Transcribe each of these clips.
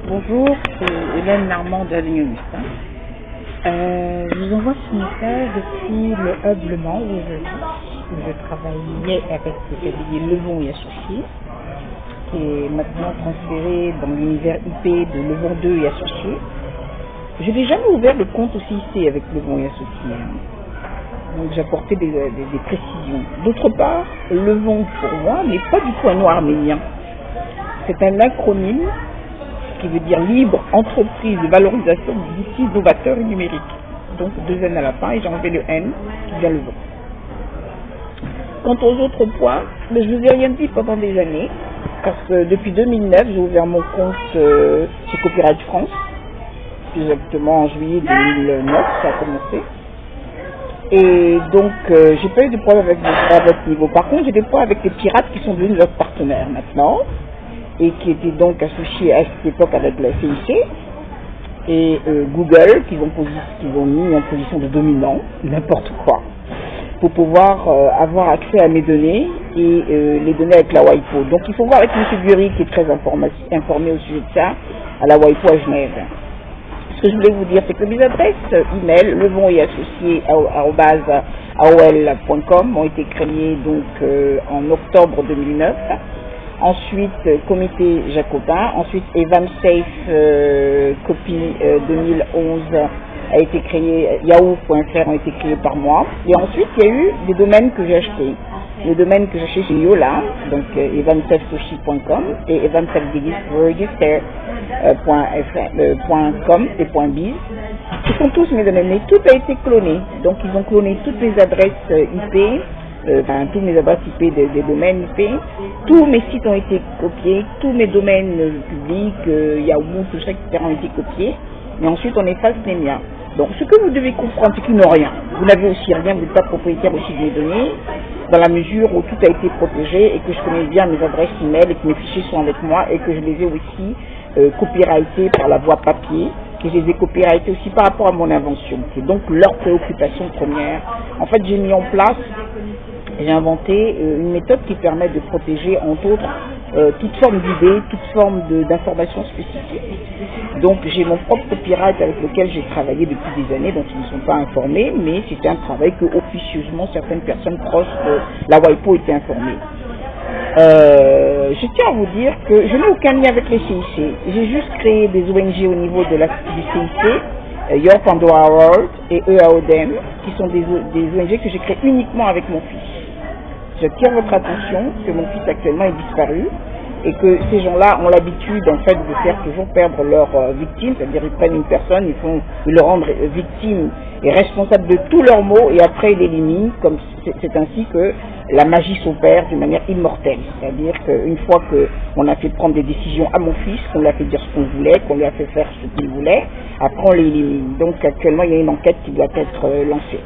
Bonjour, c'est Hélène Normand de l'Unioniste. Je vous envoie ce message depuis le Hub Le Mans où je travaillais avec le cabinet Levon et Associés, qui est maintenant transféré dans l'univers IP de Levon 2 et Associés. Je n'ai jamais ouvert de compte au CIC avec Levon et Associés. Donc j'apportais des précisions. D'autre part, Levon pour moi n'est pas du tout un nom arménien. C'est un acronyme qui veut dire libre entreprise de valorisation d'outils novateurs et numériques. Donc 2 N à la fin et j'ai enlevé le N qui vient Levon. Quant aux autres points, je ne vous ai rien dit pendant des années, parce que depuis 2009, j'ai ouvert mon compte chez Copyright France, plus exactement en juillet 2009, ça a commencé. Et donc, j'ai pas eu de problème à votre niveau. Par contre, j'ai des problèmes avec les pirates qui sont devenus notre partenaire maintenant, et qui étaient donc associés à cette époque avec la CIC, et Google, qu'ils ont mis en position de dominant, n'importe quoi, pour pouvoir avoir accès à mes données et les données avec la WIPO. Donc il faut voir avec M. Guéry, qui est très informé au sujet de ça, à la WIPO à Genève. Ce que je voulais vous dire, c'est que mes adresses email, levon et associés @aol.com ont été créées donc en octobre 2009. Ensuite, comité jacobin. Ensuite, EvanSafe copie 2011 a été créé, yahoo.fr ont été créés par moi. Et ensuite, il y a eu des domaines que j'ai achetés. Les domaines que j'ai achetés chez Yola, donc evansafesushi.com et evansaferegister.com et .biz. Ils sont tous mes domaines, mais tout a été cloné. Donc, ils ont cloné toutes mes adresses IP. Tous mes adresses IP des domaines IP, tous mes sites ont été copiés, tous mes domaines publics, Yahoo, tout ça, etc. ont été copiés, et ensuite on efface les miens. Donc ce que vous devez comprendre, c'est qu'ils n'ont rien. Vous n'avez aussi rien, vous n'êtes pas propriétaire aussi de mes données, dans la mesure où tout a été protégé et que je connais bien mes adresses email et que mes fichiers sont avec moi et que je les ai aussi copyrightés par la voie papier, que je les ai copyrightés aussi par rapport à mon invention. C'est donc leur préoccupation première. En fait, j'ai mis en place, j'ai inventé une méthode qui permet de protéger, entre autres, toute forme d'idées, toute forme d'informations spécifiques. Donc j'ai mon propre copyright avec lequel j'ai travaillé depuis des années, dont ils ne sont pas informés, mais c'était un travail que officieusement certaines personnes proches de la WIPO étaient informées. Je tiens à vous dire que je n'ai aucun lien avec les CIC. J'ai juste créé des ONG au niveau du CIC, Your Pandora World et EAODEM, qui sont des ONG que j'ai créées uniquement avec mon fils. J'attire votre attention que mon fils actuellement est disparu et que ces gens-là ont l'habitude en fait de faire toujours perdre leurs victimes, c'est-à-dire ils prennent une personne, ils le rendent victime et responsable de tous leurs maux et après ils l'éliminent, comme c'est ainsi que la magie s'opère d'une manière immortelle. C'est-à-dire qu'une fois qu'on a fait prendre des décisions à mon fils, qu'on lui a fait dire ce qu'on voulait, qu'on lui a fait faire ce qu'il voulait, après on l'élimine. Donc actuellement il y a une enquête qui doit être lancée.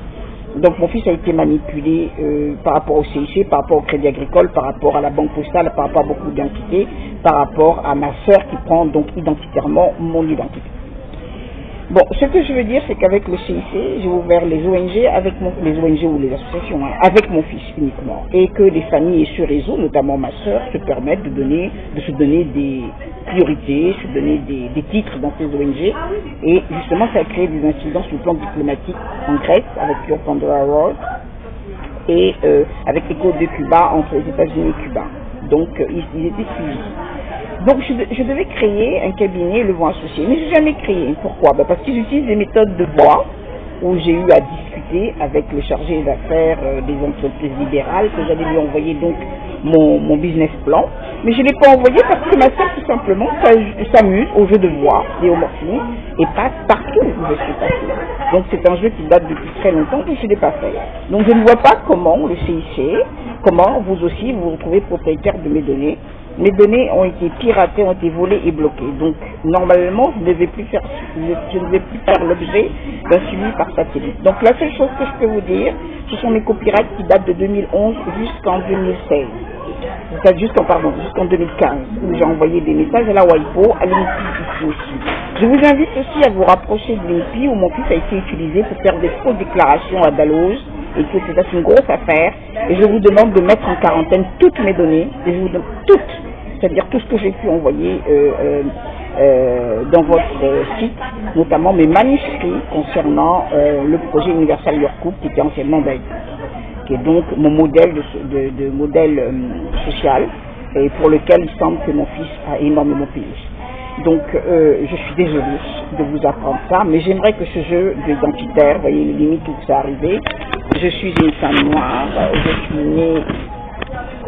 Donc mon fils a été manipulé par rapport au CIC, par rapport au Crédit Agricole, par rapport à la Banque Postale, par rapport à beaucoup d'entités, par rapport à ma sœur qui prend donc identitairement mon identité. Bon, ce que je veux dire, c'est qu'avec le CIC, j'ai ouvert les ONG les ONG ou les associations, avec mon fils uniquement, et que les familles et ce réseau, notamment ma sœur, se permettent de se donner des priorités, se donner des titres dans ces ONG, et justement, ça a créé des incidents sur le plan diplomatique en Grèce, avec Your Pandora World, et avec Écho de Cuba, entre les États-Unis et Cuba. Donc, ils étaient suivis. Donc je devais créer un cabinet Levon Associés, mais je n'ai jamais créé. Pourquoi? Parce qu'ils utilisent des méthodes de voix, où j'ai eu à discuter avec le chargé d'affaires des entreprises libérales, que j'allais lui envoyer donc mon business plan. Mais je ne l'ai pas envoyé parce que ma sœur tout simplement s'amuse au jeu de voix et au morphing et passe partout où je suis passée. Donc c'est un jeu qui date depuis très longtemps que je ne l'ai pas fait. Donc je ne vois pas comment le CIC, comment vous aussi vous retrouvez propriétaire de mes données. Mes données ont été piratées, ont été volées et bloquées. Donc, normalement, je ne devais plus faire l'objet d'un suivi par satellite. Donc, la seule chose que je peux vous dire, ce sont mes copyrights qui datent de 2011 jusqu'en 2016. Jusqu'en 2015, où j'ai envoyé des messages à la WIPO, à l'INPI ici aussi. Je vous invite aussi à vous rapprocher de l'INPI, où mon fils a été utilisé pour faire des fausses déclarations à Dalloz, et que c'est une grosse affaire. Et je vous demande de mettre en quarantaine toutes mes données, et je vous demande toutes, c'est-à-dire tout ce que j'ai pu envoyer dans votre site, notamment mes manuscrits concernant le projet Universal Your Couple, qui était anciennement d'AID, qui est donc mon modèle de modèle social, et pour lequel il semble que mon fils a énormément payé. Donc je suis désolée de vous apprendre ça, mais j'aimerais que ce jeu d'identitaire, vous voyez les limites où ça arrivé. Je suis une femme noire, je suis née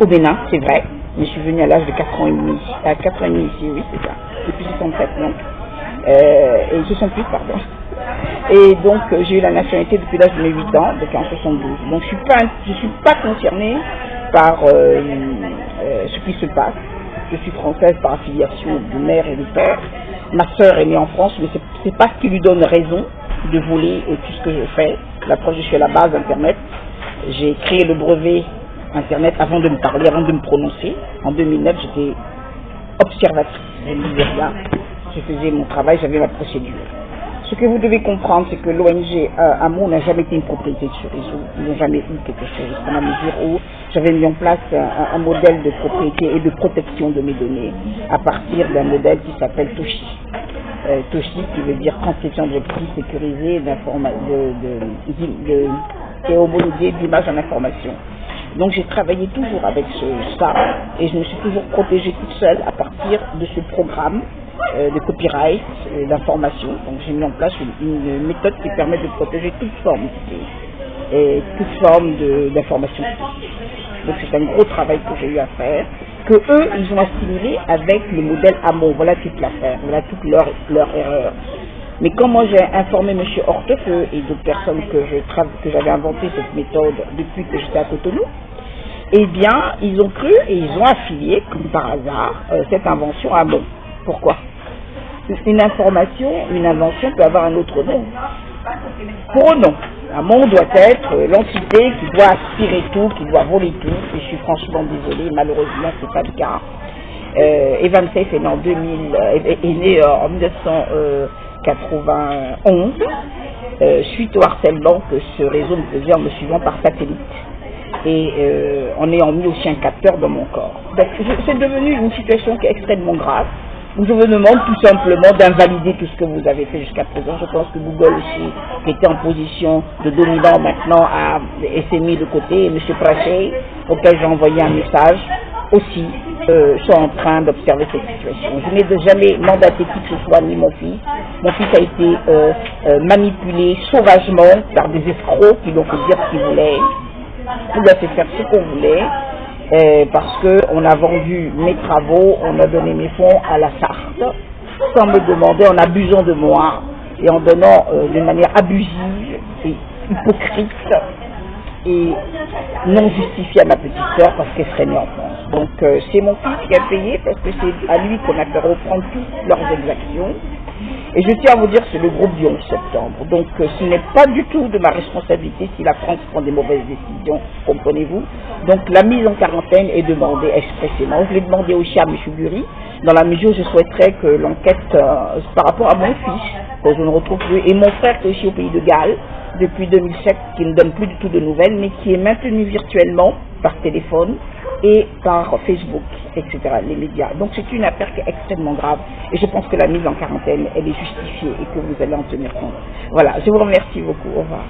au Bénin, c'est vrai, mais je suis venue à l'âge de 4 ans et demi, à 4 ans et demi ici, oui c'est ça, depuis 67 ans, et 68 pardon. Et donc j'ai eu la nationalité depuis l'âge de mes 8 ans, donc en 72. Donc je suis pas concernée par ce qui se passe. Je suis française par affiliation de mère et de père. Ma sœur est née en France, mais c'est pas ce qui lui donne raison de voler tout ce que je fais. La preuve, je suis à la base Internet. J'ai créé le brevet Internet avant de me parler, avant de me prononcer. En 2009, j'étais observatrice. Je ne disais rien. Je faisais mon travail, j'avais ma procédure. Ce que vous devez comprendre, c'est que l'ONG Amour n'a jamais été une propriété de ce réseau. Ils n'ont jamais eu quelque chose. À la mesure où j'avais mis en place un modèle de propriété et de protection de mes données à partir d'un modèle qui s'appelle Toshi. Toshi qui veut dire transcription directive sécurisée et homologuée d'images en information. Donc j'ai travaillé toujours avec ça et je me suis toujours protégée toute seule à partir de ce programme de copyright, d'information. Donc j'ai mis en place une méthode qui permet de protéger toute forme d'information. Donc c'est un gros travail que j'ai eu à faire, que eux ils ont assimilé avec le modèle Amon. Voilà toute l'affaire, voilà toute leur erreur. Mais quand moi j'ai informé M. Hortefeux et d'autres personnes que j'avais inventé cette méthode depuis que j'étais à Cotonou, eh bien ils ont cru et ils ont affilié, comme par hasard, cette invention à Amon. Pourquoi? Une invention peut avoir un autre nom. Pour eux, non. Amon doit être l'entité qui doit aspirer tout, qui doit voler tout. Et je suis franchement désolée, malheureusement, c'est pas le cas. Evan Seif est né en 1991, suite au harcèlement que ce réseau me faisait en me suivant par satellite. Et en ayant mis aussi un capteur dans mon corps. Donc c'est devenu une situation qui est extrêmement grave. Je vous demande tout simplement d'invalider tout ce que vous avez fait jusqu'à présent. Je pense que Google aussi, qui était en position de dominant maintenant, s'est mis de côté. Et M. Praché, auquel j'ai envoyé un message, aussi sont en train d'observer cette situation. Je n'ai jamais mandaté qui que ce soit, ni mon fils. Mon fils a été manipulé sauvagement par des escrocs qui l'ont fait dire ce qu'ils voulaient. Il a fait faire ce qu'on voulait. Parce qu'on a vendu mes travaux, on a donné mes fonds à la Sarthe, sans me demander, en abusant de moi, et en donnant d'une manière abusive et hypocrite, et non justifiée à ma petite sœur parce qu'elle serait née en France. Donc c'est mon fils qui a payé, parce que c'est à lui qu'on a fait reprendre toutes leurs exactions. Et je tiens à vous dire que c'est le groupe du 11 septembre. Donc ce n'est pas du tout de ma responsabilité si la France prend des mauvaises décisions, comprenez-vous. Donc la mise en quarantaine est demandée expressément. Je l'ai demandé aussi à M. Bury, dans la mesure où je souhaiterais que l'enquête par rapport à mon fils, que je ne retrouve plus, et mon frère qui est aussi au pays de Galles, depuis 2007, qui ne donne plus du tout de nouvelles, mais qui est maintenu virtuellement par téléphone et par Facebook, etc., les médias. Donc c'est une affaire qui est extrêmement grave et je pense que la mise en quarantaine, elle est justifiée et que vous allez en tenir compte. Voilà, je vous remercie beaucoup. Au revoir.